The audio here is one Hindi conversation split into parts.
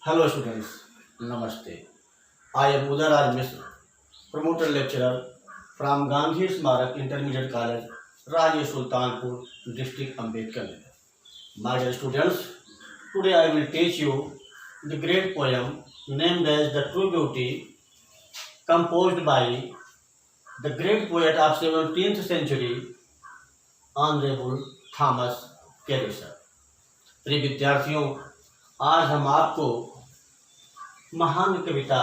Hello students, Namaste. I am Udar Raj Misra, promoter lecturer from Gandhi Smarak Intermediate College, Raja Sultanpur, District Ambedkar Nagar. My dear students, today I will teach you the great poem named as The True Beauty, composed by the great poet of 17th century, Honorable Thomas Carey sir. प्रिय विद्यार्थियों, आज हम आपको महान कविता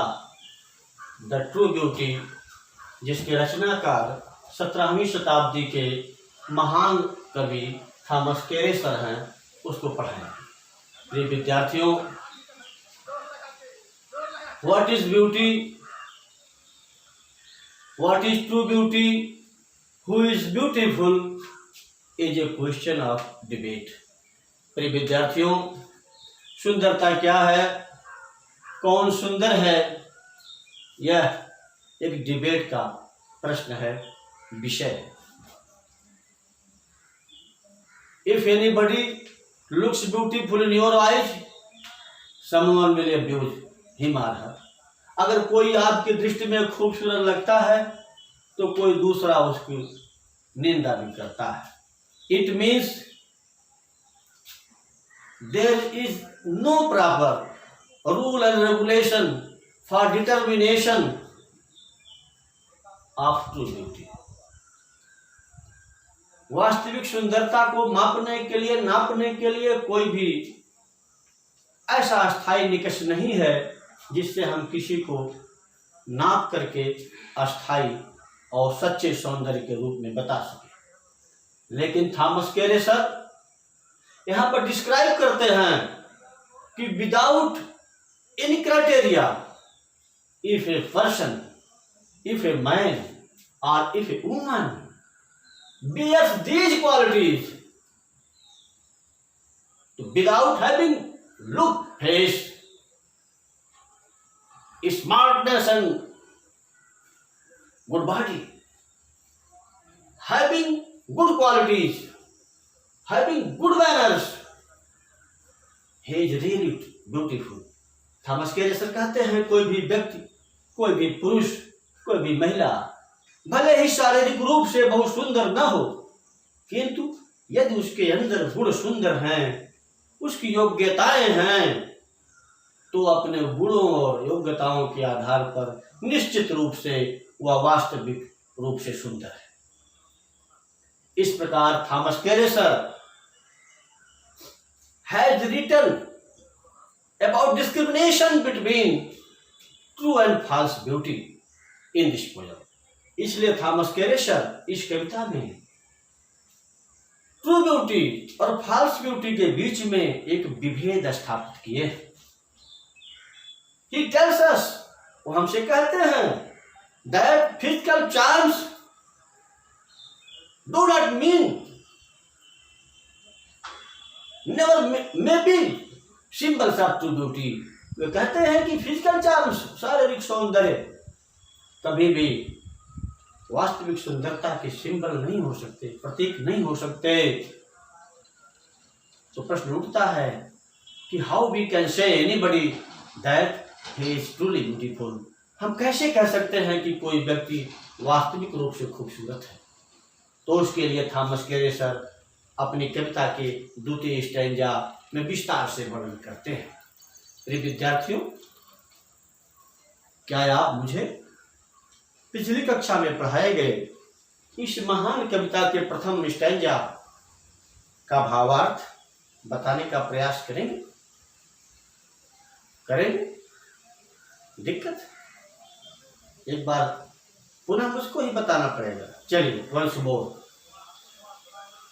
द ट्रू ब्यूटी, जिसके रचनाकार 17वीं शताब्दी के महान कवि थॉमस कैरे सर हैं, उसको पढ़ाएंगे। प्रिय विद्यार्थियों, what is beauty, what is true beauty, who is beautiful is a question of debate. प्रिय विद्यार्थियों, सुंदरता क्या है, कौन सुंदर है, यह एक डिबेट का प्रश्न है, विषय है। If anybody looks beautiful in your eyes, someone will abuse him और हर। अगर कोई आपकी दृष्टि में खूबसूरत लगता है तो कोई दूसरा उसकी निंदा भी करता है। It means there is no proper rule and regulation for determination of true beauty। वास्तविक सुंदरता को नापने के लिए कोई भी ऐसा अस्थायी निकष नहीं है जिससे हम किसी को नाप करके अस्थायी और सच्चे सौंदर्य के रूप में बता सके। लेकिन थॉमस कैरे सर यहाँ पर डिस्क्राइब करते हैं कि without any criteria, if a person, if a man और if a woman bears these qualities, without having look, face, smartness and good body, having good qualities, having good manners, he is really beautiful। Thomas Carey sir कहते हैं कोई भी व्यक्ति, कोई भी पुरुष, कोई भी महिला भले ही शारीरिक रूप से बहुत सुंदर न हो, किंतु यदि उसके अंदर गुण सुंदर हैं, उसकी योग्यताएं हैं, तो अपने गुणों और योग्यताओं के आधार पर निश्चित रूप से वह वास्तविक रूप से सुंदर है। इस प्रकार Thomas Carey sir has written about discrimination between true and false beauty in this poem। इसलिए थॉमस कैरे सर इस कविता में ट्रू ब्यूटी और फॉल्स ब्यूटी के बीच में एक विभेद स्थापित किए। He tells us, वो हमसे कहते हैं that physical charms do not mean, never may be symbols of true beauty। वे कहते हैं कि फिजिकल चार्म्स, शारीरिक सौंदर्य कभी भी वास्तविक सुंदरता के सिंबल नहीं हो सकते, प्रतीक नहीं हो सकते। तो प्रश्न उठता है कि how we can say anybody that he is truly beautiful. हम कैसे कह सकते हैं कि कोई व्यक्ति वास्तविक रूप से खूबसूरत है। तो उसके लिए थॉमस कैरे सर अपनी कविता के द्वितीय स्टैंजा में विस्तार से वर्णन करते हैं। प्रिय विद्यार्थियों, क्या आप मुझे पिछली कक्षा में पढ़ाए गए इस महान कविता के प्रथम स्टैंजा का भावार्थ बताने का प्रयास करेंगे? दिक्कत एक बार पुनः मुझको ही बताना पड़ेगा। चलिए, once more,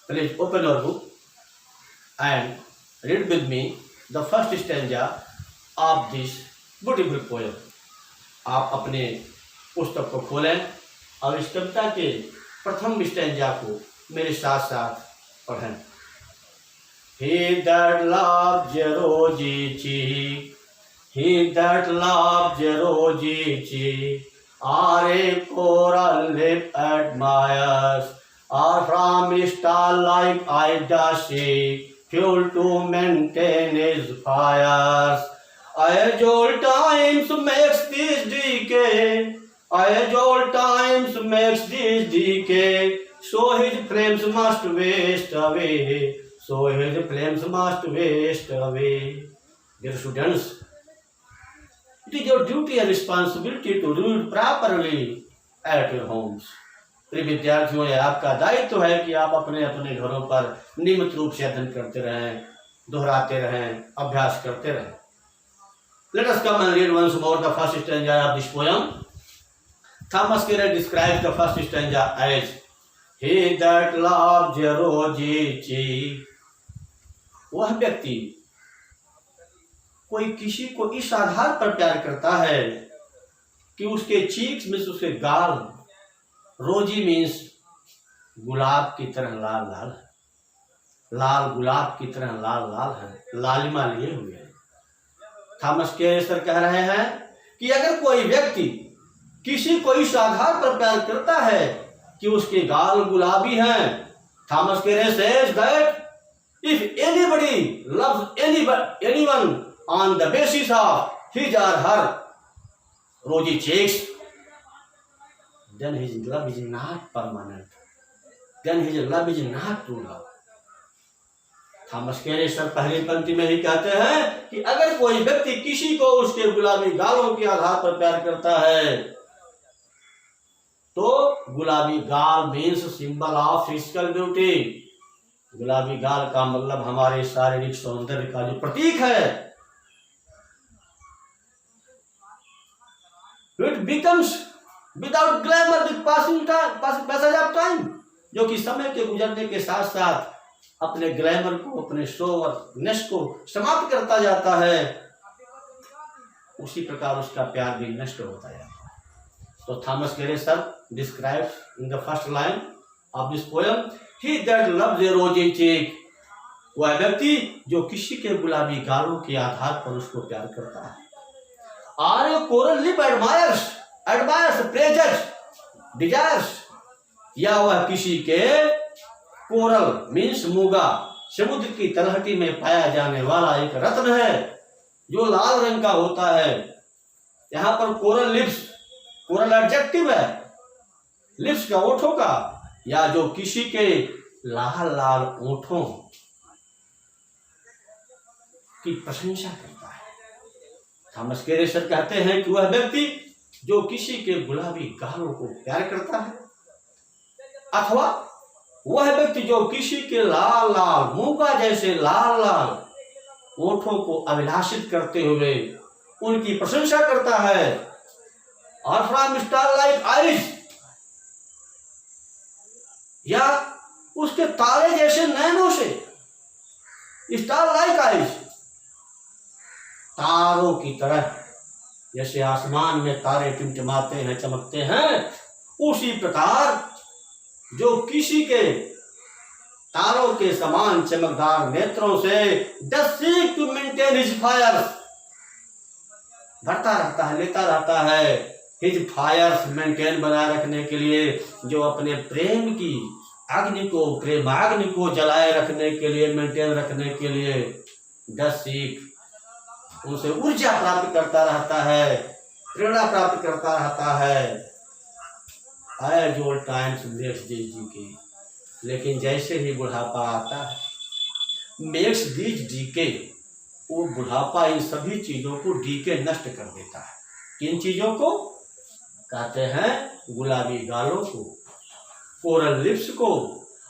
please open your book and read with me the first stanza of this beautiful poem। आप अपने पुस्तक को खोलें और इस कविता के प्रथम स्टैंजा को मेरे साथ साथ पढ़ें। He that loves a rosy cheek, he that loves a rosy cheek, or a coral lip admires, or from star-like eyes does see, fuel to maintain his fires, As old times makes this decay, as old times makes this decay, so his flames must waste away, so his flames must waste away. Dear students, it is your duty and responsibility to read properly at your homes. प्रिय विद्यार्थियों, यह आपका दायित्व है कि आप अपने अपने घरों पर नियमित रूप से अध्ययन करते रहें, दोहराते रहें, अभ्यास करते रहें. Let us come and read once more the first stanza of this poem. Thomas Carey describes the first stanza as He that loves a rosy cheek. वह व्यक्ति कोई किसी को इस आधार पर प्यार करता है कि उसके चीक्स में, उसके गाल, रोजी मीन्स गुलाब की तरह लाल लाल है, लाल गुलाब की तरह लाल लाल है, लालिमा लिए हुए हैं. थॉमस केरी सर कह रहे हैं कि अगर कोई व्यक्ति किसी को इस आधार पर प्यार करता है कि उसके गाल गुलाबी हैं, Thomas Carew says that if anybody loves anyone on the basis of his or her rosy cheeks, then his love is not permanent, then his love is not true love. Thomas Carew sir पहली पंक्ति में ही कहते हैं कि अगर कोई व्यक्ति किसी को उसके गुलाबी गालों के आधार पर प्यार करता है तो गुलाबी गाल means symbol of physical beauty. गुलाबी गाल का मतलब हमारे शारीरिक सौंदर्य का जो प्रतीक है. It becomes without glamour with passage of time, जो कि समय के गुजरने के साथ साथ अपने ग्लैमर को, अपने शो और नेश को समाप्त करता जाता है, उसी प्रकार उसका प्यार भी नष्ट होता जाता है. तो Thomas Carew sir describes in the first line of this poem, he that loves a rosy cheek, वह व्यक्ति जो किसी के गुलाबी गालों के आधार पर उसको प्यार करता है. और a coral lip admires, praises, desires, या वह किसी के कोरल मीन्स मूगा, समुद्र की तलहटी में पाया जाने वाला एक रत्न है जो लाल रंग का होता है. यहाँ पर कोरल लिप्स, कोरल एडजेक्टिव है, लिप्स का ओठों का, या जो किसी के लाल लाल ओठों की प्रशंसा करता है. थॉमस केरी सर कहते हैं कि वह व्यक्ति जो किसी के गुलाबी गालों को प्यार करता है, अथवा वह व्यक्ति जो किसी के लाल लाल मूंगा जैसे लाल लाल ओठों को अभिलाषित करते हुए उनकी प्रशंसा करता है, और फ्रॉम स्टार लाइक आइज, या उसके तारे जैसे नैनों से, स्टार लाइक आइज, तारों की तरह, जैसे आसमान में तारे टिमटिमाते हैं, चमकते हैं, उसी प्रकार जो किसी के तारों के समान चमकदार नेत्रों से does seek to maintain his fire, बढ़ता रहता है, लेता रहता है, his fires मेंटेन बनाए रखने के लिए, जो अपने प्रेम की अग्नि को, प्रेमाग्नि को जलाए रखने के लिए, मेंटेन रखने के लिए does seek, उनसे ऊर्जा प्राप्त करता रहता है, प्रेरणा प्राप्त करता रहता है. As old times makes this decay, लेकिन जैसे ही बुढ़ापा आता है, makes this decay, वो बुढ़ापा इन सभी चीजों को डीके नष्ट कर देता है. किन चीजों को कहते हैं? गुलाबी गालों को, कोरल लिप्स को,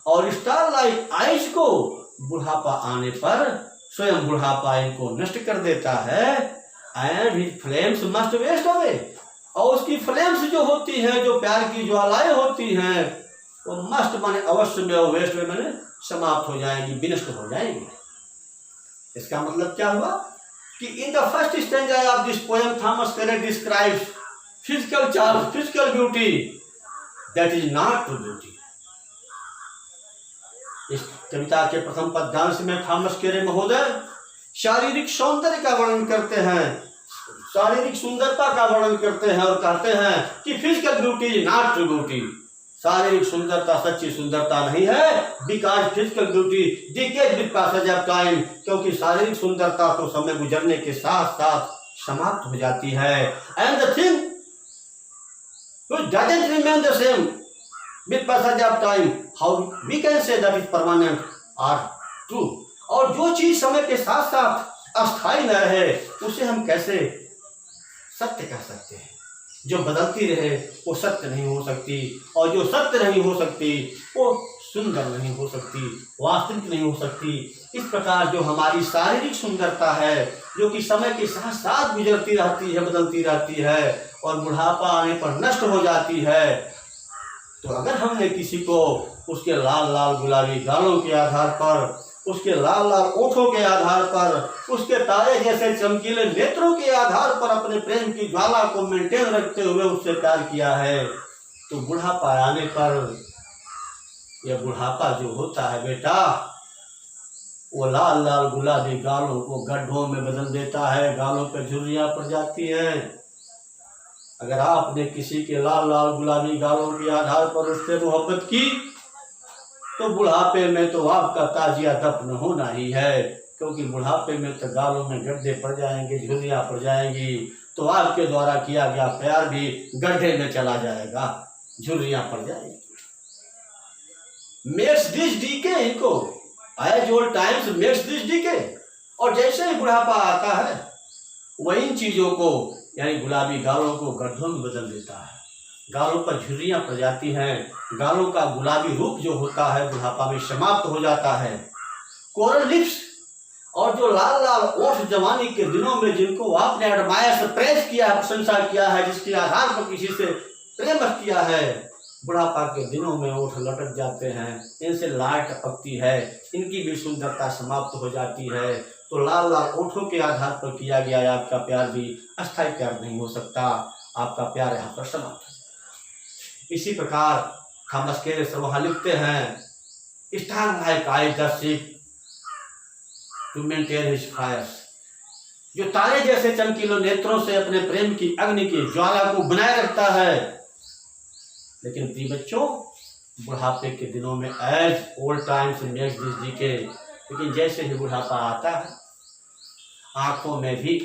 और स्टार लाइक आइज को. बुढ़ापा आने पर स्वयं बुढ़ापा इनको नष्ट कर देता है. And his flames must waste away, और उसकी फ्लेम्स जो होती हैं, जो प्यार की ज्वालाएं होती हैं, वो मस्ट माने अवश्य में, और वेस्ट में माने समाप्त हो जाएंगी, विनष्ट हो जाएंगी. इसका मतलब क्या हुआ कि in the first stanza of this poem Thomas Carew describes physical charm, physical beauty that is not true beauty. इस कविता के प्रथम पद्यांश में थॉमस केरी महोदय शारीरिक सौंदर्य का वर्णन करते हैं, शारीरिक सुंदरता का वर्णन करते हैं, और कहते हैं कि physical beauty is not true beauty. शारीरिक सुंदरता सच्ची सुंदरता नहीं है. Because physical beauty decays with passage of time, क्योंकि शारीरिक सुंदरता तो समय गुजरने के साथ साथ समाप्त हो जाती है। And the thing which doesn't remain the same with passage of time, how we can say that is permanent or true? और जो चीज समय के साथ साथ अस्थायी न रहे उसे हम कैसे सत्य कह सकते हैं? जो बदलती रहे वो सत्य नहीं हो सकती, और जो सत्य नहीं हो सकती वो सुंदर नहीं हो सकती, वास्तविक नहीं हो सकती। इस प्रकार जो हमारी शारीरिक सुंदरता है, जो कि समय के साथ साथ गुजरती रहती है, बदलती रहती है और बुढ़ापा आने पर नष्ट हो जाती है, तो अगर हमने किसी को उसके लाल लाल गुलाबी गालों के आधार पर, उसके लाल लाल ओठों के आधार पर, उसके तारे जैसे चमकीले नेत्रों के आधार पर अपने प्रेम की ज्वाला को मेंटेन रखते हुए उससे प्यार किया है, तो बुढ़ापा आने पर यह बुढ़ापा जो होता है बेटा, वो लाल लाल गुलाबी गालों को गड्ढों में बदल देता है, गालों पर झुर्रियां पड़ जाती हैं। अगर आपने किसी के लाल लाल गुलाबी गालों के आधार पर उससे मोहब्बत की तो बुढ़ापे में तो आपका ताजिया दफन होना ही है, क्योंकि बुढ़ापे में तो गालों में गड्ढे पड़ जाएंगे, झुर्रियां पड़ जाएंगी, तो आपके द्वारा किया गया प्यार भी गड्ढे में चला जाएगा, झुर्रियां पड़ जाएंगी। मेक्स दिस डीके इनको, as old times makes this decay. और जैसे ही बुढ़ापा आता है वह इन चीजों को यानी गुलाबी गालों को गड्ढों में बदल देता है, गालों पर झुर्रियां पड़ जाती हैं, गालों का गुलाबी रूप जो होता है बुढ़ापा में समाप्त हो जाता है। कोरल लिप्स और जो लाल लाल ओठ जवानी के दिनों में जिनको आपने एडमायर से प्रेस किया है, प्रशंसा किया है, जिसके आधार पर किसी से प्रेम किया है, बुढ़ापा के दिनों में ओठ लटक जाते हैं, इनसे लाट टपकती है, इनकी भी सुंदरता समाप्त हो जाती है। तो लाल लाल ओठों के आधार पर किया गया आपका प्यार भी अस्थायी प्यार नहीं हो सकता, आपका प्यार यहाँ पर समाप्त हो जाता। इसी प्रकार थॉमस कैरेस वहां लिखते हैं, star like eye the ship to maintain his fires, जो तारे जैसे चमकीले नेत्रों से अपने प्रेम की अग्नि की ज्वाला को बनाए रखता है। लेकिन प्रिय बच्चों, बुढ़ापे के दिनों में as old times makes this decay, लेकिन जैसे ही बुढ़ापा आता है आंखों में भी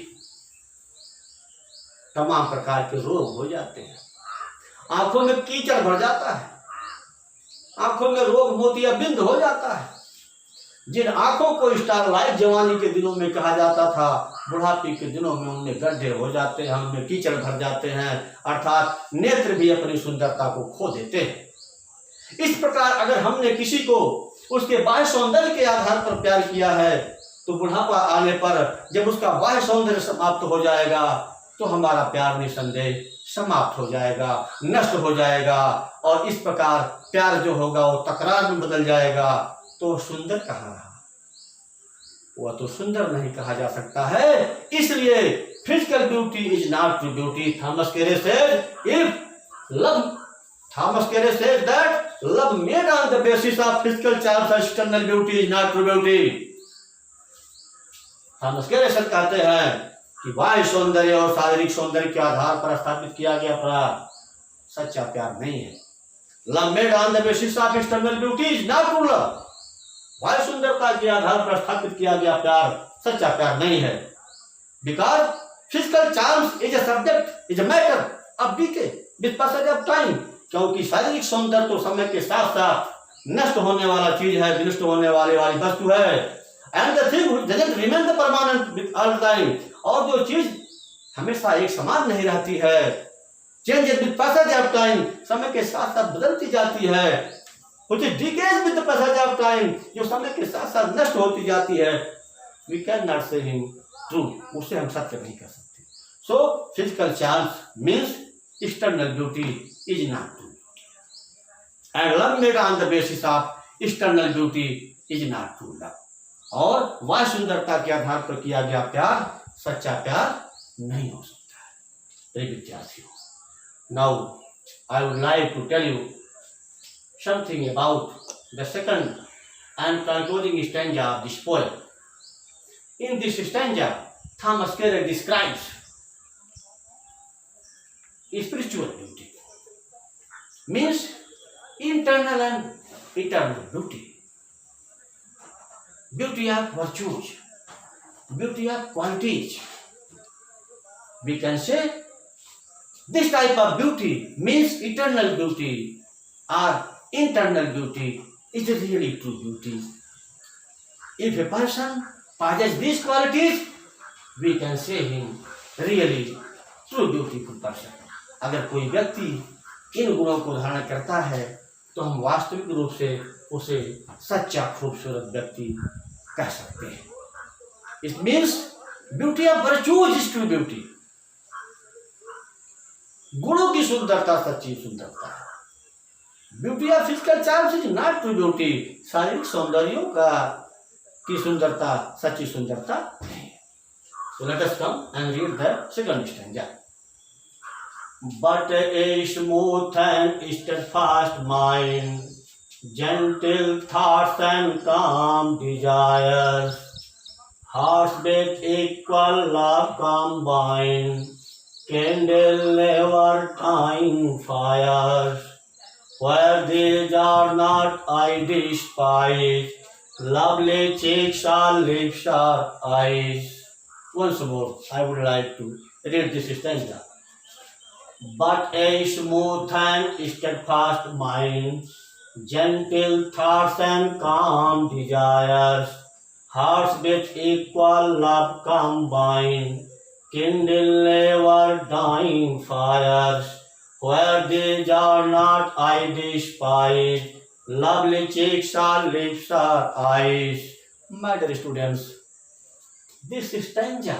तमाम प्रकार के रोग हो जाते हैं, आंखों में कीचड़ भर जाता है, आंखों में रोग मोतियाबिंद हो जाता है। जिन आंखों को स्टारलाइट जवानी के दिनों में कहा जाता था, बुढ़ापे के दिनों में उनमें गड्ढे हो जाते हैं, उनमें कीचड़ भर जाते हैं, अर्थात नेत्र भी अपनी सुंदरता को खो देते हैं। इस प्रकार अगर हमने किसी को उसके बाह्य सौंदर्य के आधार पर प्यार किया है, तो बुढ़ापा आने पर जब उसका बाह्य सौंदर्य समाप्त हो जाएगा तो हमारा प्यार निसंदेह समाप्त हो जाएगा, नष्ट हो जाएगा, और इस प्रकार प्यार जो होगा वो तकरार में बदल जाएगा। तो सुंदर कहाँ रहा, वह तो सुंदर नहीं कहा जा सकता है। इसलिए physical beauty is not true beauty. Thomas Carey said that love made on the basis of physical charms and external beauty is not true beauty. Thomas Carey कहते हैं कि बाह्य सौंदर्य और शारीरिक सौंदर्य के आधार पर स्थापित किया गया प्यार सच्चा प्यार नहीं है। Love made on the basis of external beauty is not true love. बाह्य सुंदरता के आधार पर स्थापित किया गया प्यार सच्चा प्यार नहीं है। Because physical charms is a subject, is a matter of decay with passage of time, क्योंकि शारीरिक सौंदर्य तो समय के साथ साथ नष्ट होने वाला चीज है, विनष्ट होने वाली वस्तु है। And the thing doesn't remain the permanent with all time, और जो चीज हमेशा एक समान नहीं रहती है, change with passage of time, समय के साथ साथ बदलती जाती है। which is decays with the passage of time, जो समय के साथ साथ नष्ट होती जाती है। we cannot say him true, उसे हम सत्य नहीं कर सकते। so physical charms means external beauty is not true, and love made on the basis of external beauty is not true love, और वह सुंदरता के आधार पर किया गया प्यार सच्चा प्यार नहीं हो सकता है। विद्यार्थियों, now I would like to tell you something about the second and concluding stanza of this poem. In this stanza, Thomas Carlyle describes spiritual beauty, means internal and eternal beauty, beauty of virtues, beauty of qualities, we can say this type of beauty means eternal beauty or internal beauty is really true beauty. If a person possesses these qualities, we can say him really true beautiful person. अगर कोई व्यक्ति इन गुणों को धारण करता है तो हम वास्तविक रूप से उसे सच्चा खूबसूरत व्यक्ति कह सकते हैं. It means beauty of virtues is true beauty. गुणों की सुंदरता सच्ची सुंदरता है. Beauty of physical charms is not true beauty. शारीरिक सौंदर्यों का की सुंदरता सच्ची सुंदरता नहीं. So let us come and read the second stanza. But a smooth and steadfast mind, gentle thoughts and calm desires, hearts with equal love combine, kindle never dying fires. Where these are not, I despise, lovely cheeks or lips or eyes. Once more, I would like to read this stanza. But a smooth and steadfast mind, gentle thoughts and calm desires, hearts with equal love combine, kindle never dying fires. Where these are not, I despise, lovely cheeks or lips or eyes. My dear students, this stanza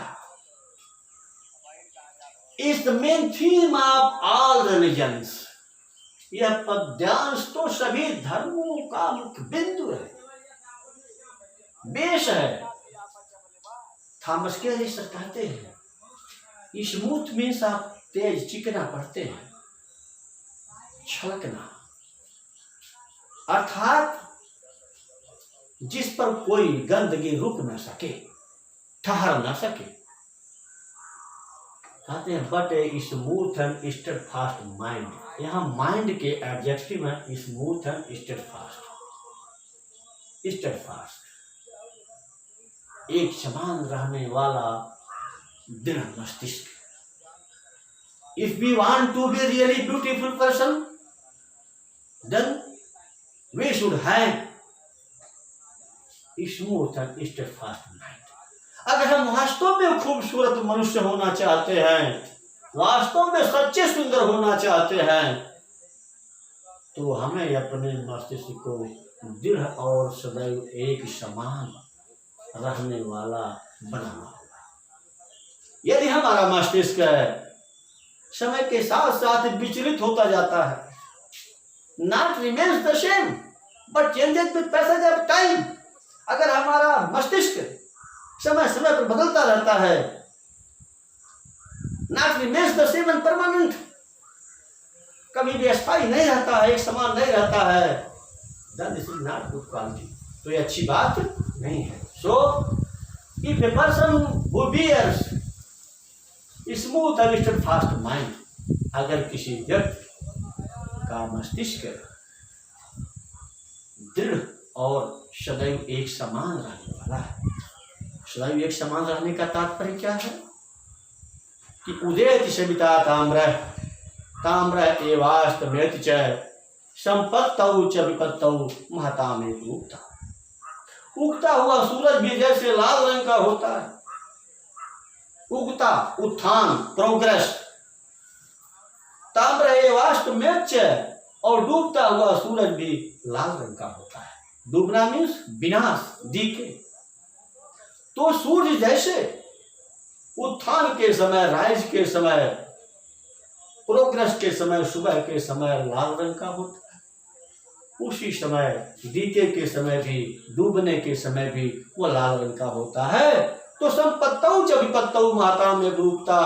is the main theme of all religions. यह पद्यांश तो सभी धर्मों का मुख्य बिंदु है, बेस है. थॉमस कैरिसर कहते हैं स्मूथ मीन्स आप तेज, चिकना पढ़ते हैं, छलकना, अर्थात जिस पर कोई गंदगी रुक ना सके, ठहर ना सके. कहते हैं but a smooth and steadfast mind. यहाँ माइंड के एडजेक्टिव है स्मूथ एंड स्टेडफास्ट. स्टेडफास्ट एक समान रहने वाला दृढ़ मस्तिष्क. If we want to be really beautiful person then we should have smooth and steadfast mind. अगर हम वास्तव में खूबसूरत मनुष्य होना चाहते हैं, वास्तव में सच्चे सुंदर होना चाहते हैं, तो हमें अपने मस्तिष्क को दृढ़ और सदैव एक समान रहने वाला बनाना होगा. यदि हमारा मस्तिष्क समय के साथ साथ विचलित होता जाता है, not remains the same but changes with passage of time. अगर हमारा मस्तिष्क समय समय पर बदलता रहता है, not remains the same and permanent, कभी भी अस्थायी नहीं रहता है, एक समान नहीं रहता है, then this is not good quality. तो ये अच्छी बात नहीं है. So if a person who bears smooth and steadfast mind, अगर किसी व्यक्ति का मस्तिष्क दृढ़ और सदैव एक समान रहने वाला है. सदैव एक समान रहने का तात्पर्य क्या है कि उदेति सविता ताम्रः ताम्रः एवास्तमेति च संपत्तौ च विपत्तौ महतामेति उक्ता. उगता हुआ सूरज भी जैसे लाल रंग का होता है. उगता उत्थान प्रोग्रेस. ताम्र एवास्तमेति च, और डूबता हुआ सूरज भी लाल रंग का होता है. डूबना मीन्स विनाश, डीके. तो सूर्य जैसे उत्थान के समय, राइज के समय, प्रोग्रेस के समय, सुबह के समय लाल रंग का होता है, उसी समय डीके के समय भी, डूबने के समय भी वो लाल रंग का होता है. तो संपत्तौ च विपत्तौ महतां में डूबता,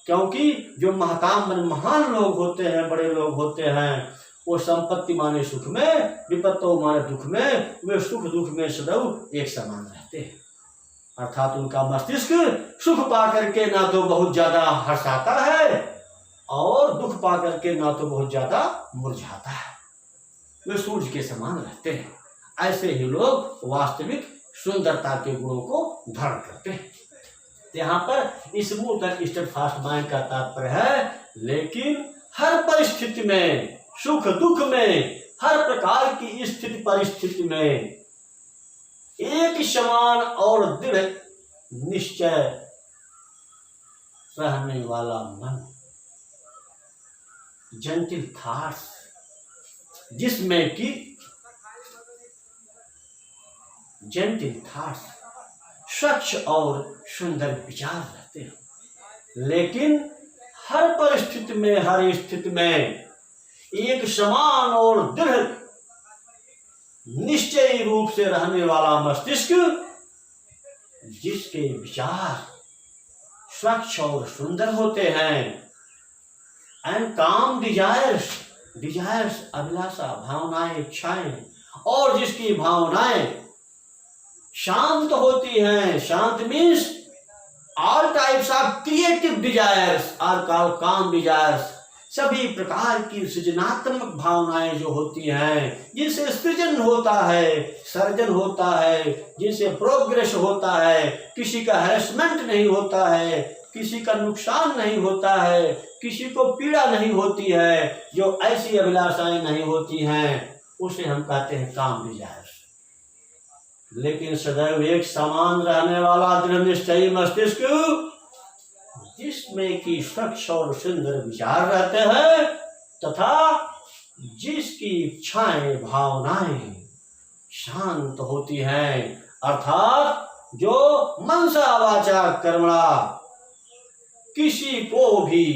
क्योंकि जो महताम महान लोग होते हैं, बड़े लोग होते हैं, वो संपत्ति माने सुख में, विपत्तौ माने दुख में, वे सुख दुख में सदैव एक समान रहते हैं. अर्थात उनका मस्तिष्क सुख पा करके ना तो बहुत ज्यादा हर्षाता है और दुख पा करके ना तो बहुत ज्यादा मुरझाता है. वे सूर्य के समान रहते हैं. ऐसे ही लोग वास्तविक सुंदरता के गुणों को धारण करते हैं. यहाँ पर स्मूथ एंड स्टेडफास्ट माइंड का तात्पर्य है, लेकिन हर परिस्थिति में, सुख दुख में, हर प्रकार की स्थिति परिस्थिति में एक समान और दृढ़ निश्चय रहने वाला मन, जेंटल थॉट्स, जिसमें कि जेंटल थॉट्स, स्वच्छ और सुंदर विचार रहते हैं, लेकिन हर परिस्थिति में, हर स्थिति में एक समान और दृढ़ निश्चयी रूप से रहने वाला मस्तिष्क, जिसके विचार स्वच्छ और सुंदर होते हैं, एंड काम डिजायर्स, डिजायर्स अभिलाषा, भावनाएं, इच्छाएं, और जिसकी भावनाएं शांत होती हैं। शांत means all types of creative desires are called kaam desires. सभी प्रकार की सृजनात्मक भावनाएं जो होती हैं, जिनसे सृजन होता है, सर्जन होता है, जिनसे प्रोग्रेस होता है, किसी का हैरेसमेंट नहीं होता है, किसी का नुकसान नहीं होता है, किसी को पीड़ा नहीं होती है, जो ऐसी अभिलाषाएं नहीं होती हैं, उसे हम कहते हैं काम डिजायर्स। लेकिन सदैव एक समान रहने वाला दृढ़ निश्चयी मस्तिष्क, जिसमें कि स्वच्छ और सुंदर विचार रहते हैं तथा जिसकी इच्छाएं, भावनाएं शांत होती हैं, अर्थात जो मनसा वाचा कर्मणा किसी को भी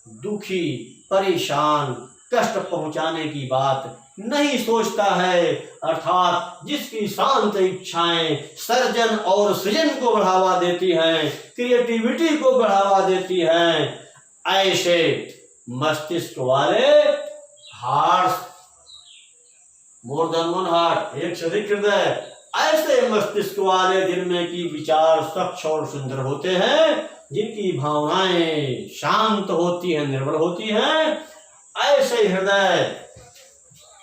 दुखी, परेशान, कष्ट पहुंचाने की बात नहीं सोचता है, अर्थात जिसकी शांत इच्छाएं सर्जन और सृजन को बढ़ावा देती हैं, क्रिएटिविटी को बढ़ावा देती हैं, ऐसे मस्तिष्क वाले hearts, more than one heart, एक से अधिक हृदय, ऐसे मस्तिष्क वाले जिनमें की विचार स्वच्छ और सुंदर होते हैं, जिनकी भावनाएं शांत होती हैं, निर्मल होती हैं, ऐसे हृदय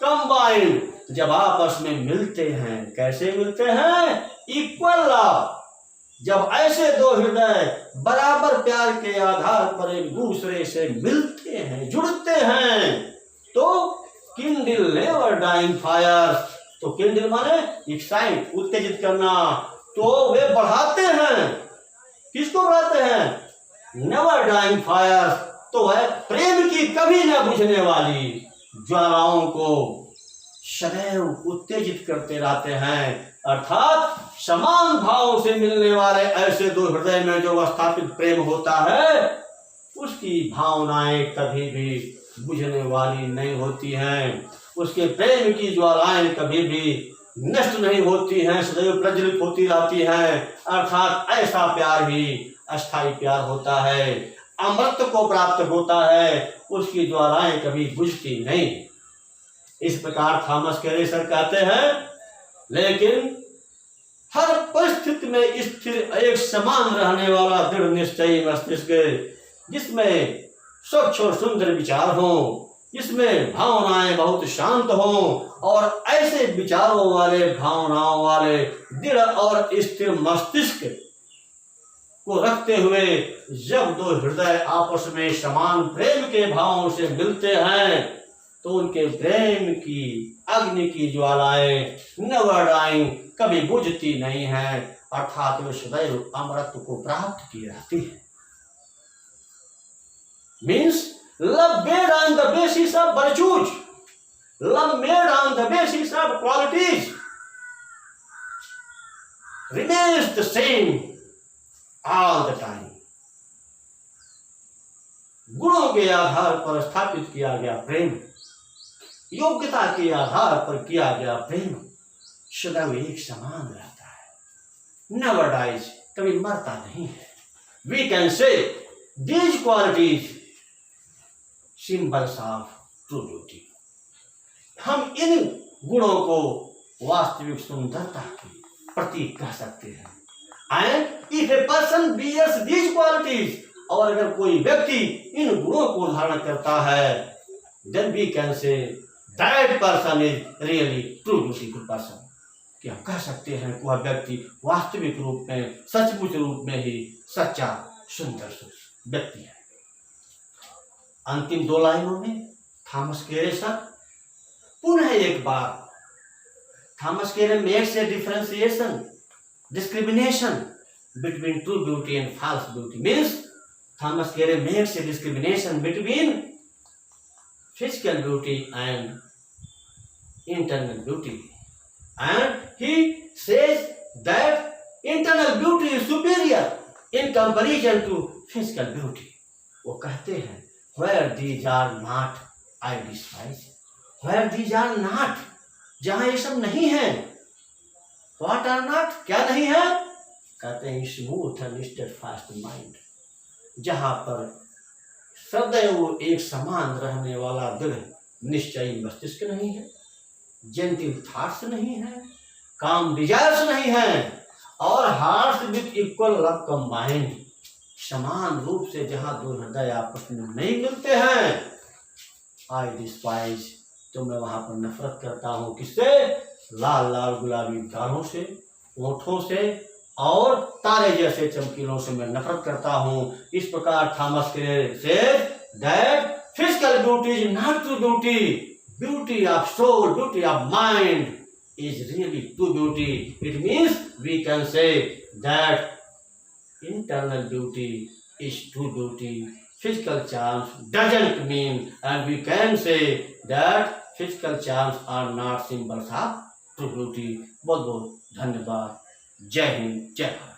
कंबाइंड जब आपस में मिलते हैं, कैसे मिलते हैं? Equal love. जब ऐसे दो हृदय बराबर प्यार के आधार पर एक दूसरे से मिलते हैं, जुड़ते हैं, तो किंडल नेवर डाइंग फायर। तो किंडल माने एक्साइट, उत्तेजित करना, तो वे बढ़ाते हैं। किसको बढ़ाते हैं? Never dying fire. तो है प्रेम की कभी न बुझने वाली ज्वालाओं को सदैव उत्तेजित करते रहते हैं, अर्थात समान भाव से मिलने वाले ऐसे दो हृदय में जो स्थापित प्रेम होता है, उसकी भावनाएं कभी भी बुझने वाली नहीं होती हैं, उसके प्रेम की ज्वालाएं कभी भी नष्ट नहीं होती हैं, सदैव प्रज्वलित होती रहती हैं, अर्थात ऐसा प्यार ही अस्थायी प्यार होता है, अमृत को प्राप्त होता है, उसकी ज्वालाएं कभी बुझती नहीं। इस प्रकार थॉमस कैरेसर कहते हैं, लेकिन हर परिस्थिति में स्थिर एक समान रहने वाला दृढ़ निश्चयी मस्तिष्क, जिसमें स्वच्छ और सुंदर विचार हो, जिसमें भावनाएं बहुत शांत हो, और ऐसे विचारों वाले, भावनाओं वाले दृढ़ और स्थिर मस्तिष्क को रखते हुए जब दो हृदय आपस में समान प्रेम के भावों से मिलते हैं, तो उनके प्रेम की अग्नि की ज्वालाएं नेवर डाइंग, कभी बुझती नहीं है, अर्थात वे सदैव अमृत को प्राप्त की रहती है। Means love made on the basis of virtues, love made on the basis of qualities remains the same all the time. गुणों के आधार पर स्थापित किया गया प्रेम, योग्यता के आधार पर किया गया प्रेम सदैव एक समान रहता है, नेवर डाइज, कभी मरता नहीं है। We can say these qualities symbols of true beauty. हम इन गुणों को वास्तविक सुंदरता की प्रतीक कह सकते हैं। And if a person bears these qualities, और अगर कोई व्यक्ति इन गुणों को धारण करता है, then we can say that person is really true beautiful person. कि हम कह सकते हैं कि वह व्यक्ति वास्तविक रूप में, सचमुच रूप में ही सच्चा सुंदर व्यक्ति है। अंतिम 2 लाइनों में थॉमस केरे सर पुनः एक बार थॉमस केरे makes a discrimination between true beauty and false beauty. Means Thomas Carey makes a discrimination between physical beauty and internal beauty, and he says that internal beauty is superior in comparison to physical beauty. वो कहते हैं where these are not I despise, where these are not, जहाँ ये सब नहीं है, what are not, क्या नहीं है, कहते हैं स्मूथ एंड स्टेडफास्ट माइंड, जहाँ पर सदैव एक समान रहने वाला दृढ़ निश्चयी मस्तिष्क नहीं है, जेंटिल थॉट्स नहीं है, काम डिजायर्स नहीं है, और heart with equal love combined, समान रूप से जहाँ दो हृदय आपस में नहीं मिलते हैं, आई डिस्पाइज, तो मैं वहां पर नफरत करता हूँ। किससे? लाल लाल गुलाबी गालों से, ओठों से और तारे जैसे चमकीलों से मैं नफरत करता हूँ। इस प्रकार Thomas Carew said that physical beauty is not true beauty, beauty of soul, beauty of mind is really true beauty. It means we can say that internal beauty is true beauty. Physical charms doesn't mean, and we can say that physical charms are not symbols of true beauty. बहुत बहुत धन्यवाद। जय हिंद, जय भारत।